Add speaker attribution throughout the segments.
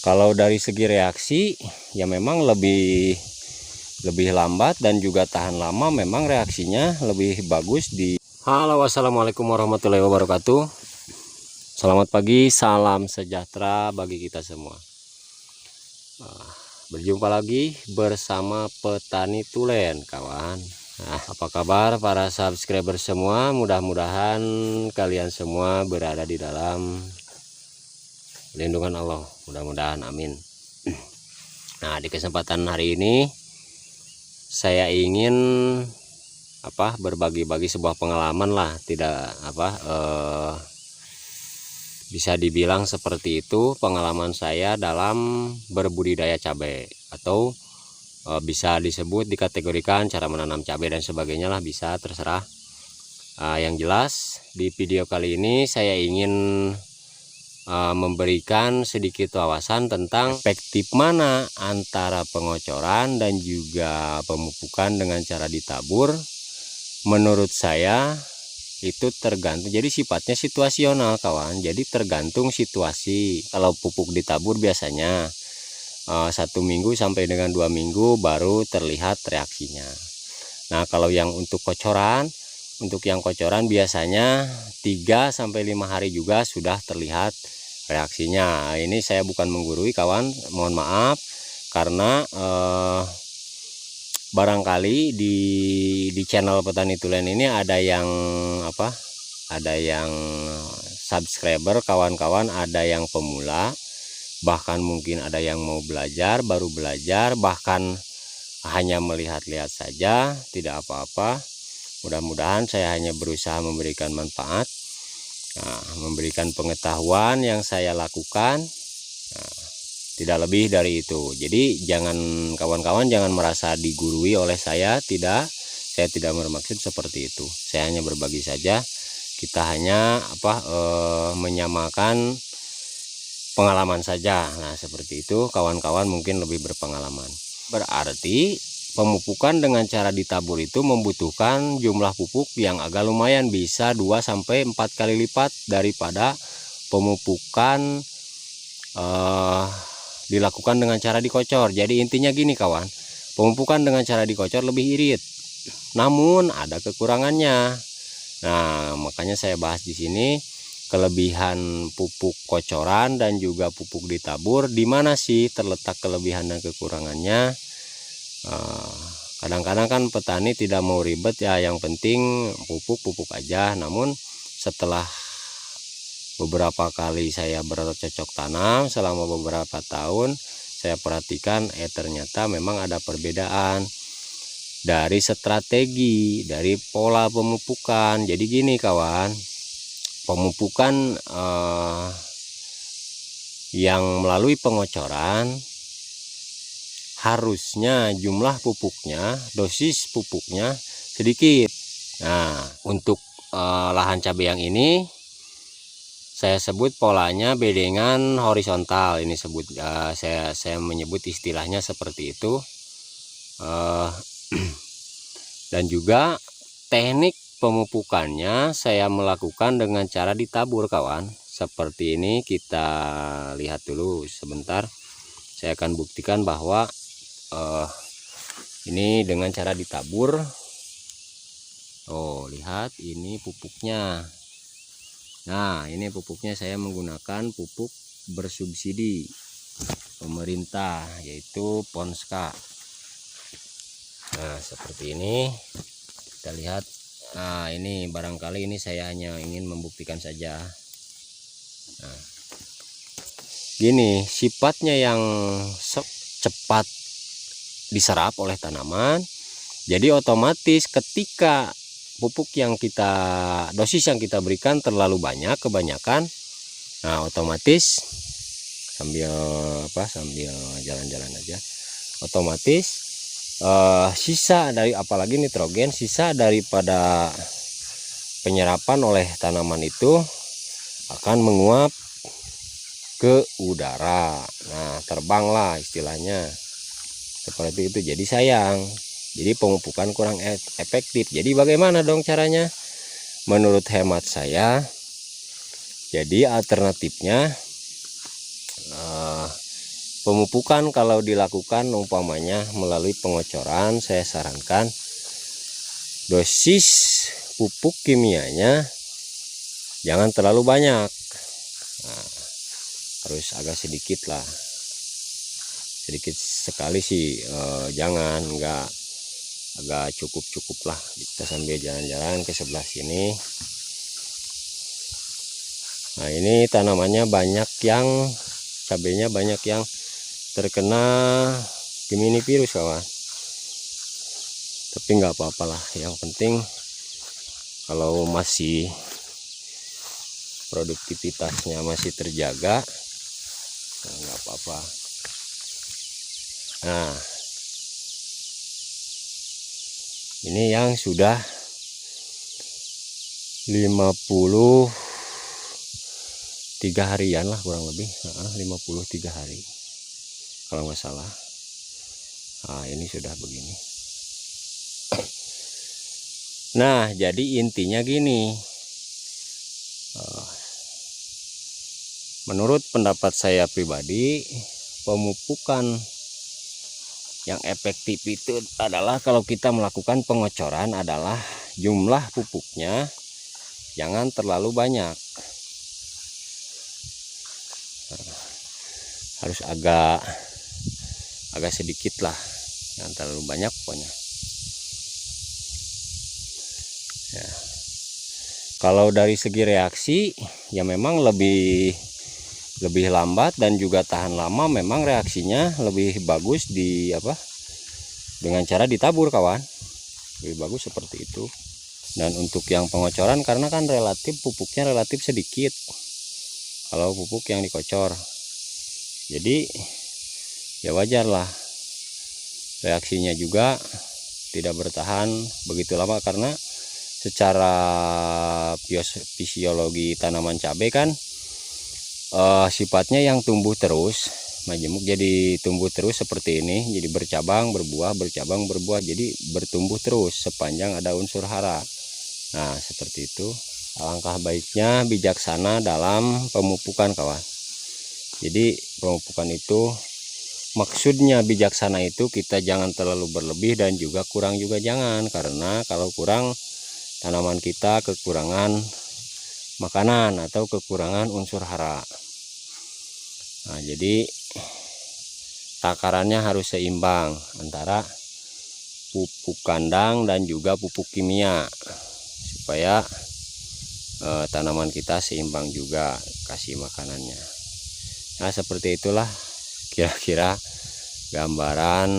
Speaker 1: Kalau dari segi reaksi ya memang lebih lambat dan juga tahan lama, memang reaksinya lebih bagus di. Halo, wassalamualaikum warahmatullahi wabarakatuh. Selamat pagi, salam sejahtera bagi kita semua. Berjumpa lagi bersama Petani Tulen, kawan. Nah, apa kabar para subscriber semua? Mudah-mudahan kalian semua berada di dalam lindungan Allah, mudah-mudahan, amin. Nah, di kesempatan hari ini saya ingin berbagi-bagi sebuah pengalaman lah, tidak bisa dibilang seperti itu, pengalaman saya dalam berbudidaya cabai, atau bisa disebut dikategorikan cara menanam cabai dan sebagainya lah, bisa terserah. Yang jelas di video kali ini saya ingin memberikan sedikit wawasan tentang efektif mana antara pengocoran dan juga pemupukan dengan cara ditabur. Menurut saya itu tergantung, jadi sifatnya situasional, kawan. Jadi tergantung situasi. Kalau pupuk ditabur biasanya 1 minggu sampai dengan 2 minggu baru terlihat reaksinya. Nah, kalau yang untuk kocoran, biasanya 3 sampai 5 hari juga sudah terlihat reaksinya. Ini saya bukan menggurui, kawan, mohon maaf, karena barangkali di channel Petani Tulen ini ada yang subscriber, kawan-kawan, ada yang pemula, bahkan mungkin ada yang mau belajar, baru belajar, bahkan hanya melihat-lihat saja, tidak apa-apa. Mudah-mudahan saya hanya berusaha memberikan manfaat, memberikan pengetahuan yang saya lakukan, tidak lebih dari itu. Jadi kawan-kawan jangan merasa digurui oleh saya, tidak. Saya tidak bermaksud seperti itu. Saya hanya berbagi saja. Kita hanya menyamakan pengalaman saja. Nah, seperti itu, kawan-kawan mungkin lebih berpengalaman. Berarti pemupukan dengan cara ditabur itu membutuhkan jumlah pupuk yang agak lumayan, bisa 2 sampai 4 kali lipat daripada pemupukan dilakukan dengan cara dikocor. Jadi intinya gini, kawan, pemupukan dengan cara dikocor lebih irit, namun ada kekurangannya. Nah, makanya saya bahas di sini kelebihan pupuk kocoran dan juga pupuk ditabur. Di mana sih terletak kelebihan dan kekurangannya? Kadang-kadang kan petani tidak mau ribet, ya yang penting pupuk aja. Namun setelah beberapa kali saya bercocok tanam selama beberapa tahun, saya perhatikan ternyata memang ada perbedaan dari strategi, dari pola pemupukan. Jadi gini, kawan, pemupukan yang melalui pengocoran harusnya jumlah pupuknya, dosis pupuknya sedikit. Nah, untuk lahan cabai yang ini saya sebut polanya bedengan horizontal. Ini saya menyebut istilahnya seperti itu. Dan juga teknik pemupukannya saya melakukan dengan cara ditabur, kawan. Seperti ini, kita lihat dulu sebentar. Saya akan buktikan bahwa ini dengan cara ditabur. Oh, lihat, ini pupuknya. Nah, ini pupuknya saya menggunakan pupuk bersubsidi pemerintah, yaitu Ponska. Nah, seperti ini kita lihat. Nah, ini barangkali ini saya hanya ingin membuktikan saja. Nah, gini sifatnya yang cepat diserap oleh tanaman. Jadi otomatis ketika pupuk yang dosis yang kita berikan terlalu banyak, kebanyakan, nah otomatis sambil jalan-jalan aja, otomatis sisa dari, apalagi nitrogen, sisa daripada penyerapan oleh tanaman itu akan menguap ke udara. Nah, terbanglah istilahnya seperti itu. Jadi sayang, jadi pemupukan kurang efektif. Jadi bagaimana dong caranya? Menurut hemat saya, jadi alternatifnya pemupukan kalau dilakukan umpamanya melalui pengocoran, saya sarankan dosis pupuk kimianya jangan terlalu banyak. Nah, harus agak sedikit lah, sedikit sekali sih, jangan, enggak, agak cukup lah. Kita sambil jalan-jalan ke sebelah sini. Nah, ini tanamannya banyak yang cabenya banyak yang terkena Gemini virus kawan, tapi nggak apa-apalah, yang penting kalau masih produktivitasnya masih terjaga, nah, nggak apa-apa. Nah, ini yang sudah 53 harian lah kurang lebih, 53 hari kalau nggak salah. Nah, ini sudah begini. Nah, jadi intinya gini, menurut pendapat saya pribadi, pemupukan yang efektif itu adalah kalau kita melakukan pengocoran adalah jumlah pupuknya jangan terlalu banyak. Harus agak sedikit lah, jangan terlalu banyak pokoknya ya. Kalau dari segi reaksi ya memang lebih lambat dan juga tahan lama, memang reaksinya lebih bagus dengan cara ditabur kawan, lebih bagus seperti itu. Dan untuk yang pengocoran karena kan pupuknya relatif sedikit kalau pupuk yang dikocor, jadi ya wajar lah reaksinya juga tidak bertahan begitu lama, karena secara fisiologi tanaman cabai kan sifatnya yang tumbuh terus, majemuk, jadi tumbuh terus seperti ini, jadi bercabang berbuah, bercabang berbuah, jadi bertumbuh terus sepanjang ada unsur hara. Nah, seperti itu. Alangkah baiknya bijaksana dalam pemupukan kawan. Jadi pemupukan itu maksudnya bijaksana itu kita jangan terlalu berlebih dan juga kurang juga jangan, karena kalau kurang tanaman kita kekurangan makanan atau kekurangan unsur hara. Nah, jadi takarannya harus seimbang antara pupuk kandang dan juga pupuk kimia supaya tanaman kita seimbang juga kasih makanannya. Nah, seperti itulah kira-kira gambaran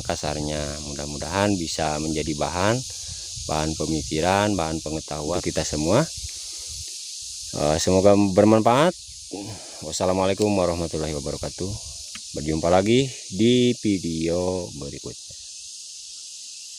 Speaker 1: kasarnya. Mudah-mudahan bisa menjadi bahan pemikiran, bahan pengetahuan kita semua. Semoga bermanfaat. Wassalamualaikum warahmatullahi wabarakatuh. Berjumpa lagi di video berikutnya.